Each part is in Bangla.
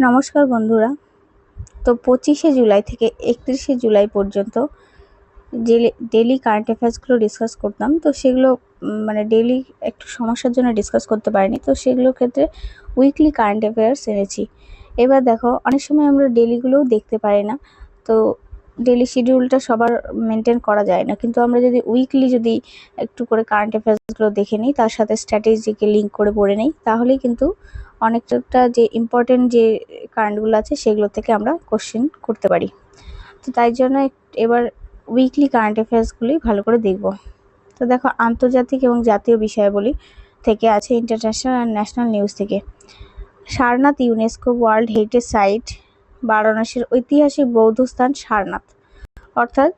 নমস্কার বন্ধুরা। তো 25শে জুলাই থেকে 31শে জুলাই পর্যন্ত যে ডেইলি কারেন্ট অ্যাফেয়ার্সগুলো ডিসকাস করতাম, তো সেগুলো মানে ডেইলি একটু সমস্যার জন্য ডিসকাস করতে পারিনি, তো সেগুলোর ক্ষেত্রে উইকলি কারেন্ট অ্যাফেয়ার্স এনেছি। এবার দেখো, অনেক সময় আমরা ডেইলিগুলোও দেখতে পারি না, তো ডেইলি শিডিউলটা সবার মেনটেন করা যায় না, কিন্তু আমরা যদি উইকলি যদি একটু করে কারেন্ট অ্যাফেয়ার্সগুলো দেখে নিই, তার সাথে স্ট্র্যাটেজিকে লিঙ্ক করে পড়ে নিই, তাহলেই কিন্তু অনেকটা যে ইম্পর্টেন্ট যে কারেন্টগুলো আছে সেগুলো থেকে আমরা কোশ্চেন করতে পারি। তো তাই জন্য এবার উইকলি কারেন্ট অ্যাফেয়ার্সগুলি ভালো করে দেখব। তো দেখো, আন্তর্জাতিক এবং জাতীয় বিষয়াবলী থেকে আছে, ইন্টারন্যাশনাল অ্যান্ড ন্যাশনাল নিউজ থেকে। Sarnath UNESCO world heritage site, বারাণসীর ঐতিহাসিক বৌদ্ধ স্থান সারনাথ। অর্থাৎ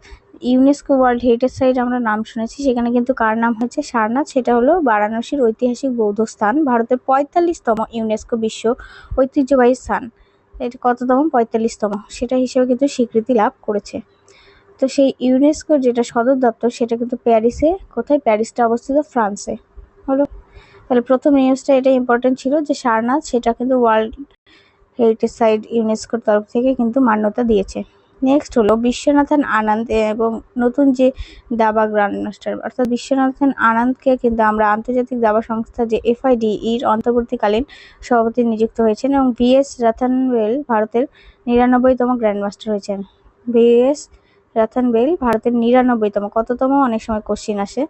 ইউনেস্কো ওয়ার্ল্ড হেরিটেজ সাইট আমরা নাম শুনেছি, সেখানে কিন্তু কার নাম হচ্ছে সারনাথ, সেটা হলো বারাণসীর ঐতিহাসিক বৌদ্ধ স্থান, ভারতের 45তম ইউনেস্কো বিশ্ব ঐতিহ্যবাহী স্থান। এটা কততম? 45তম, সেটা হিসেবে কিন্তু স্বীকৃতি লাভ করেছে। তো সেই ইউনেস্কোর যেটা সদর দপ্তর সেটা কিন্তু প্যারিসে। কোথায়? প্যারিসটা অবস্থিত ফ্রান্সে। হলো, তাহলে প্রথম নিউজটা এটা ইম্পর্টেন্ট ছিল যে সারনাথ সেটা কিন্তু ওয়ার্ল্ড হেরিটেজ সাইট ইউনেস্কোর তরফ থেকে কিন্তু মান্যতা দিয়েছে। নেক্সট হলো বিশ্বনাথন আনন্দ এবং নতুন যে দাবা গ্র্যান্ড মাস্টার, অর্থাৎ বিশ্বনাথন আনন্দকে কিন্তু আমরা আন্তর্জাতিক দাবা সংস্থা যে FIDE এর অন্তর্বর্তীকালীন সভাপতি নিযুক্ত হয়েছেন, এবং VS রাথানবেল ভারতের 99তম গ্র্যান্ড মাস্টার হয়েছেন। VS রাথানবেল ভারতের 99তম, কততম অনেক সময় কোশ্চিন আসে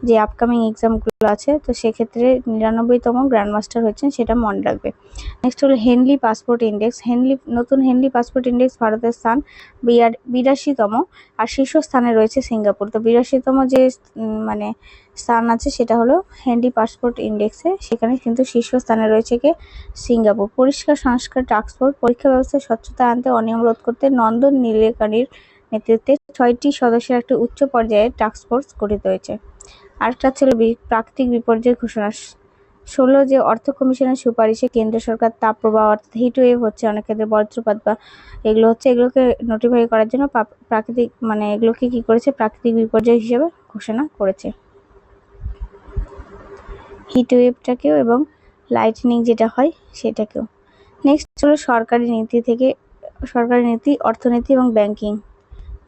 যে আপকামিং এক্সামগুলো আছে, তো সেক্ষেত্রে 99তম গ্র্যান্ড মাস্টার হয়েছেন, সেটা মনে রাখবে। নেক্সট হলো হেনলি পাসপোর্ট ইন্ডেক্স। নতুন হেনলি পাসপোর্ট ইন্ডেক্স ভারতের স্থান 82তম, আর শীর্ষস্থানে রয়েছে সিঙ্গাপুর। তো 82তম যে মানে স্থান আছে সেটা হলো হেনলি পাসপোর্ট ইন্ডেক্সে, সেখানে কিন্তু শীর্ষস্থানে রয়েছে কে? সিঙ্গাপুর। পরিষ্কার সংস্কার টাস্কফোর্স, পরীক্ষা ব্যবস্থায় স্বচ্ছতা আনতে অনিয়ম রোধ করতে নন্দন নীলেকানির নেতৃত্বে 6টি সদস্যের একটি উচ্চ পর্যায়ের টাস্কফোর্স গঠিত হয়েছে। আরেকটা ছিল প্রাকৃতিক বিপর্যয় ঘোষণা। 16 যে অর্থ কমিশনের সুপারিশে কেন্দ্র সরকার তাপপ্রবাহ অর্থাৎ হিট ওয়েভ হচ্ছে, অনেক ক্ষেত্রে বজ্রপাত বা এগুলো হচ্ছে, এগুলোকে নোটিফাই করার জন্য প্রাকৃতিক এগুলোকে কি করেছে? প্রাকৃতিক বিপর্যয় হিসেবে ঘোষণা করেছে, হিট ওয়েভটাকেও এবং লাইটনিং যেটা হয় সেটাকেও। নেক্সট হলো সরকারি নীতি, অর্থনীতি এবং ব্যাংকিং।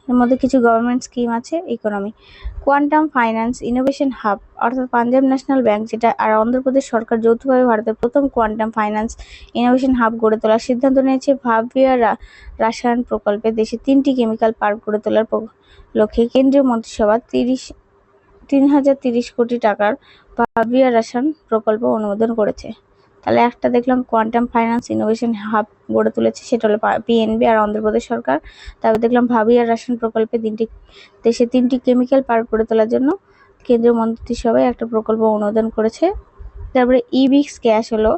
এর মধ্যে কিছু গভর্নমেন্ট স্কিম আছে। Economy, quantum finance innovation hub, অর্থাৎ পাঞ্জাব ন্যাশনাল ব্যাংক যেটা আর অন্ধ্রপ্রদেশ সরকার যৌথভাবে ভারতের প্রথম কোয়ান্টাম ফাইন্যান্স ইনোভেশন হাব গড়ে তোলার সিদ্ধান্ত নিয়েছে। ভাবিয়া রাসায়ন প্রকল্পে দেশে 3টি কেমিক্যাল পার্ক গড়ে তোলার লক্ষ্যে কেন্দ্রীয় মন্ত্রিসভা 3030 কোটি টাকার ভাবিয়া রাসায়ন প্রকল্প অনুমোদন করেছে। তাহলে একটা দেখলাম কোয়ান্টাম ফাইন্যান্স ইনোভেশন হাব গড়ে তুলেছে, সেটা হলো PNB আর অন্ধ্রপ্রদেশ সরকার। তারপর দেখলাম ভাবিয়া রাসায়ন প্রকল্পে দেশে 3টি কেমিক্যাল পার্ক গড়ে তোলার জন্য কেন্দ্রীয় মন্ত্রিসভায় একটা প্রকল্প অনুমোদন করেছে। তারপরে ইবিক্স ক্যাশ হলো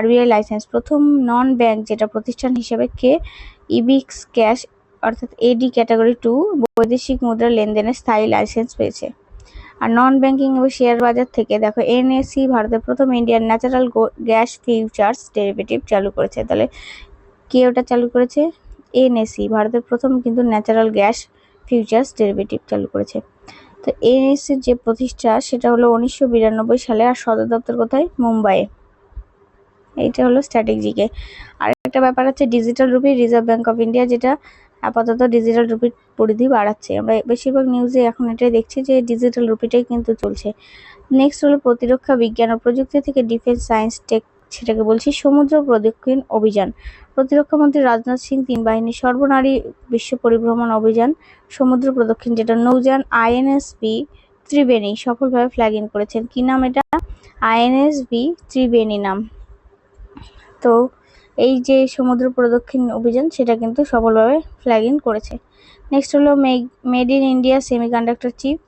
RBI লাইসেন্স, প্রথম নন ব্যাংক যেটা প্রতিষ্ঠান হিসেবে কে? ইবিক্স ক্যাশ, অর্থাৎ AD ক্যাটাগরি 2 বৈদেশিক মুদ্রা লেনদেনের স্থায়ী লাইসেন্স পেয়েছে। আর নন ব্যাংকিং এবং শেয়ার বাজার থেকে দেখো, NSE ভারতের প্রথম Indian natural gas futures derivative চালু করেছে। তাহলে কে ওটা চালু করেছে? NSE ভারতের প্রথম কিন্তু ন্যাচারাল গ্যাস ফিউচার্স ডেরিভেটিভ চালু করেছে। তো NSEর যে প্রতিষ্ঠা সেটা হলো 1992 সালে, আর সদর দপ্তর কোথায়? মুম্বাইয়ে। এইটা হলো স্ট্র্যাটেজিকে। আর একটা ব্যাপার আছে digital rupee, reserve bank of India যেটা আপাতত ডিজিটাল রুপির পরিধি বাড়াচ্ছে। আমরা বেশিরভাগ নিউজে এখন এটাই দেখছি যে ডিজিটাল রুপিটাই কিন্তু চলছে। নেক্সট হলো প্রতিরক্ষা বিজ্ঞান ও প্রযুক্তি থেকে ডিফেন্স সায়েন্স টেক, সেটাকে বলছি সমুদ্র প্রদক্ষিণ অভিযান। প্রতিরক্ষা মন্ত্রী রাজনাথ সিং 3 বাহিনীর সর্বনারী বিশ্ব পরিভ্রমণ অভিযান সমুদ্র প্রদক্ষিণ, যেটা নৌযান INSV ত্রিবেণী সফলভাবে ফ্ল্যাগ ইন করেছেন। কি নাম এটা? INSV ত্রিবেণী নাম। তো এই যে সমুদ্র প্রদক্ষিণ অভিযান সেটা কিন্তু সফলভাবে ফ্ল্যাগ ইন করেছে। নেক্সট হলো made in India semiconductor chip.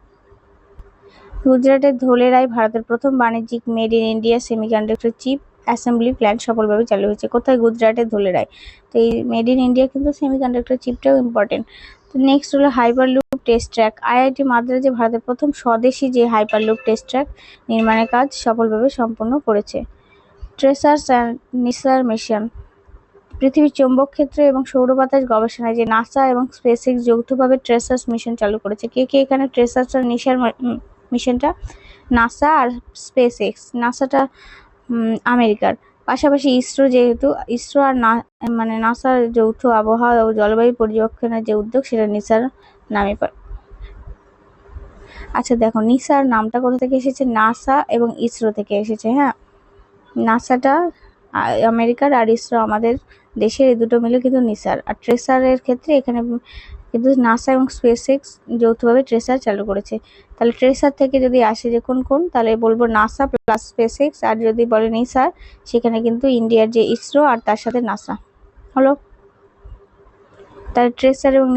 গুজরাটের ধোলেরায় ভারতের প্রথম বাণিজ্যিক made in India semiconductor chip assembly plant সফলভাবে চালু হয়েছে। কোথায়? গুজরাটের ধোলেরায়। তো এই মেড ইন ইন্ডিয়া কিন্তু সেমিকন্ডাক্টর চিপটাও ইম্পর্টেন্ট। তো নেক্সট হলো হাইপারলুপ টেস্ট ট্র্যাক। IIT মাদ্রাজে ভারতের প্রথম স্বদেশী যে হাইপারলুপ টেস্ট ট্র্যাক নির্মাণের কাজ সফলভাবে সম্পন্ন করেছে। ট্রেসার্স অ্যান্ড নিসার মিশন, পৃথিবীর চৌম্বক ক্ষেত্র এবং সৌর বাতাস গবেষণায় যে নাসা এবং স্পেসএক্স যৌথভাবে ট্রেসার্স মিশন চালু করেছে। কে কে এখানে? ট্রেসার্স আর নিসার মিশনটা নাসা আর স্পেসএক্স। নাসাটা আমেরিকার, পাশাপাশি ইসরো, যেহেতু ইসরো আর মানে নাসার যৌথ আবহাওয়া ও জলবায়ু পর্যবেক্ষণের যে উদ্যোগ, সেটা নিসার নামে পড়ে। আচ্ছা দেখো, নিসার নামটা কোথা থেকে এসেছে? নাসা এবং ইসরো থেকে এসেছে। হ্যাঁ, নাসাটা আমেরিকার আর ইসরো আমাদের দেশের, এই দুটো মিলে কিন্তু নিসার। আর ট্রেসারের ক্ষেত্রে এখানে কিন্তু নাসা এবং স্পেসএক্স যৌথভাবে ট্রেসার চালু করেছে। তাহলে ট্রেসার থেকে যদি আসে যে কোন, তাহলে বলবো নাসা প্লাস স্পেসএক্স, আর যদি বলে নিসার, সেখানে কিন্তু ইন্ডিয়ার যে ইসরো আর তার সাথে নাসা হলো। তার ট্রেসার এবং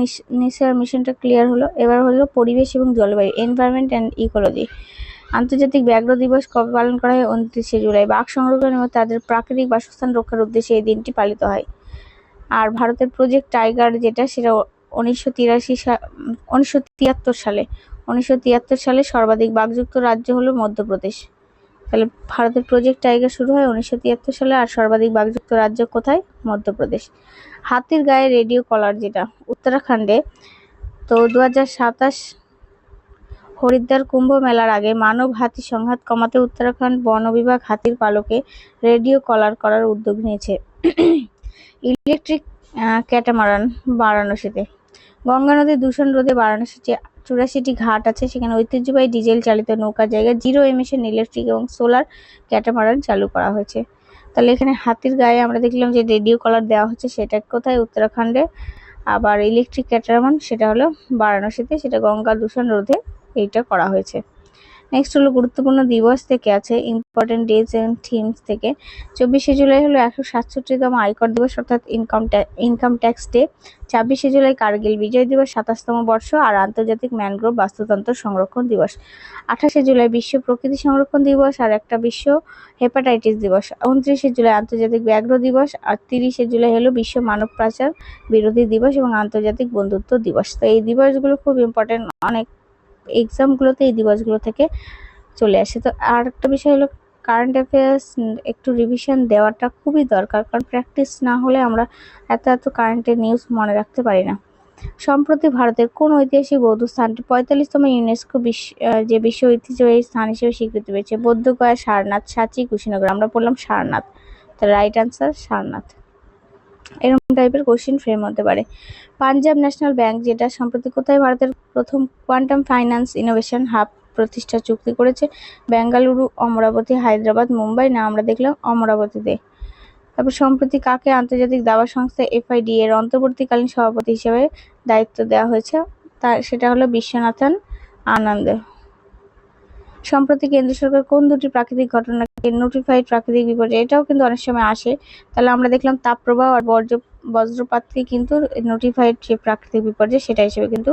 নিসার মিশনটা ক্লিয়ার হলো। এবার হলো পরিবেশ এবং জলবায়ু, এনভায়রনমেন্ট অ্যান্ড ইকোলজি। আন্তর্জাতিক ব্যাঘ্র দিবস কবে পালন করা হয়? 29শে জুলাই। বাঘ সংরক্ষণ এবং তাদের প্রাকৃতিক বাসস্থান রক্ষার উদ্দেশ্যে এই দিনটি পালিত হয়। আর ভারতের প্রজেক্ট টাইগার যেটা, সেটা 1973 সালে সর্বাধিক বাঘযুক্ত রাজ্য হলো মধ্যপ্রদেশ। তাহলে ভারতের প্রজেক্ট টাইগার শুরু হয় 1973 সালে, আর সর্বাধিক বাঘযুক্ত রাজ্য কোথায়? মধ্যপ্রদেশ। হাতির গায়ে রেডিও কলার, যেটা উত্তরাখণ্ডে। তো 2027 হরিদ্বার কুম্ভ মেলার আগে মানব হাতি সংঘাত কমাতে উত্তরাখণ্ড বন বিভাগ হাতির পালকে রেডিও কলার করার উদ্যোগ নিয়েছে। Electric catamaran বারাণসীতে। গঙ্গা নদীর দূষণ রোধে বারাণসীর যে 84টি ঘাট আছে, সেখানে ঐতিহ্যবাহী ডিজেল চালিত নৌকার জায়গায় জিরো এমিশন ইলেকট্রিক এবং সোলার ক্যাটামারান চালু করা হয়েছে। তাহলে এখানে হাতির গায়ে আমরা দেখলাম যে রেডিও কলার দেওয়া হচ্ছে, সেটা কোথায়? উত্তরাখণ্ডে। আবার ইলেকট্রিক ক্যাটামারান সেটা হলো বারাণসীতে, সেটা গঙ্গা দূষণ রোধে এইটা করা হয়েছে। নেক্সট হলো গুরুত্বপূর্ণ দিবস থেকে আছে, ইম্পর্টেন্ট ডেজ এন্ড থিমস থেকে। 24শে জুলাই হলো 167তম আয়কর দিবস, অর্থাৎ ইনকাম ট্যাক্স ডে। 26শে জুলাই কার্গিল বিজয় দিবস, 27তম বর্ষ, আর আন্তর্জাতিক ম্যানগ্রোভ বাস্তুতন্ত্র সংরক্ষণ দিবস। 28শে জুলাই বিশ্ব প্রকৃতি সংরক্ষণ দিবস, আর একটা বিশ্ব হেপাটাইটিস দিবস। 29শে জুলাই আন্তর্জাতিক ব্যাঘ্র দিবস, আর 30শে জুলাই হলো বিশ্ব মানব পাচার বিরোধী দিবস এবং আন্তর্জাতিক বন্ধুত্ব দিবস। তো এই দিবসগুলো খুব ইম্পর্টেন্ট, অনেক এক্সামগুলোতে এই দিবসগুলো থেকে চলে আসে। তো আর একটা বিষয় হলো কারেন্ট অ্যাফেয়ার্স একটু রিভিশন দেওয়াটা খুবই দরকার, কারণ প্র্যাকটিস না হলে আমরা এত কারেন্টের নিউজ মনে রাখতে পারি না। সম্প্রতি ভারতের কোন ঐতিহাসিক বৌদ্ধ স্থানটি 45তম ইউনেস্কো যে বিশ্ব ঐতিহ্যবাহী স্থান হিসেবে স্বীকৃতি পেয়েছে? বৌদ্ধগয়া, সারনাথ, সাঁচি, কুশীনগর। আমরা বললাম সারনাথ। তার রাইট আনসার সারনাথ। এরকম টাইপের কোশ্চেন ফ্রেম হতে পারে। পাঞ্জাব ন্যাশনাল ব্যাংক, যেটা সম্প্রতি কোথায় ভারতের প্রথম কোয়ান্টাম ফাইন্যান্স ইনোভেশন হাব প্রতিষ্ঠার চুক্তি করেছে? বেঙ্গালুরু, অমরাবতী, হায়দ্রাবাদ, মুম্বাই। না, আমরা দেখলাম অমরাবতীতে। তারপর সম্প্রতি কাকে আন্তর্জাতিক দাবা সংস্থা FIDA এর অন্তর্বর্তীকালীন সভাপতি হিসেবে দায়িত্ব দেওয়া হয়েছে? সেটা হলো বিশ্বনাথন আনন্দ। সম্প্রতি কেন্দ্র সরকার কোন দুটি প্রাকৃতিক ঘটনাকে নোটিফাইড প্রাকৃতিক বিপর্যয়, এটাও কিন্তু অনেক সময় আসে। তাহলে আমরা দেখলাম তাপপ্রবাহ আর বজ্রপাতকে কিন্তু নোটিফাইড যে প্রাকৃতিক বিপর্যয়, সেটা হিসেবে কিন্তু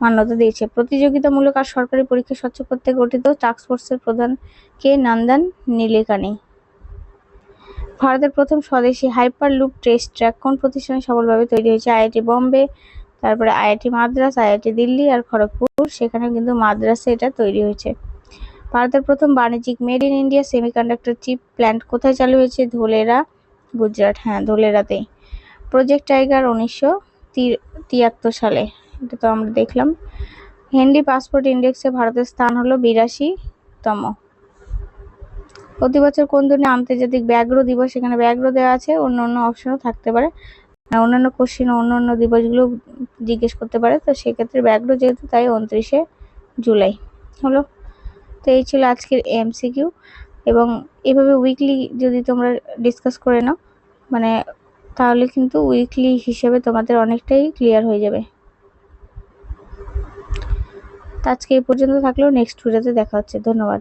মান্যতা দিয়েছে। প্রতিযোগিতামূলক আর সরকারি পরীক্ষা স্বচ্ছ করতে গঠিত টাস্কফোর্সের প্রধান কে? নন্দন নীলেকানি। ভারতের প্রথম স্বদেশী হাইপার লুপ টেস্ট ট্র্যাক কোন প্রতিষ্ঠানে সফলভাবে তৈরি হয়েছে? IIT বোম্বে, তারপরে IIT মাদ্রাস, IIT দিল্লি আর খড়গপুর। সেখানে কিন্তু মাদ্রাসে এটা তৈরি হয়েছে। ভারতের প্রথম বাণিজ্যিক made in India semiconductor chip plant কোথায় চালু হয়েছে? ধোলেরা, গুজরাট। হ্যাঁ, ধোলেরাতেই। প্রজেক্ট টাইগার 1973 সালে, এটা তো আমরা দেখলাম। হেনরি পাসপোর্ট ইন্ডেক্সে ভারতের স্থান হলো 82তম। প্রতি বছর কোন দিনে আন্তর্জাতিক ব্যাঘ্র দিবস? এখানে ব্যাঘ্র দেওয়া আছে, অন্য অপশনও থাকতে পারে, অন্যান্য কোশ্চেন অন্য দিবসগুলো জিজ্ঞেস করতে পারে। তো সেক্ষেত্রে ব্যাঘ্র যেহেতু, তাই 29শে জুলাই হলো। তো এই ছিল আজকের MCQ, এবং এভাবে উইকলি যদি তোমরা ডিসকাস করে নাও, মানে তাহলে কিন্তু উইকলি হিসেবে তোমাদের অনেকটাই ক্লিয়ার হয়ে যাবে। তো আজকে এই পর্যন্ত থাকলেও, নেক্সট ভিডিওতে দেখা হচ্ছে। ধন্যবাদ।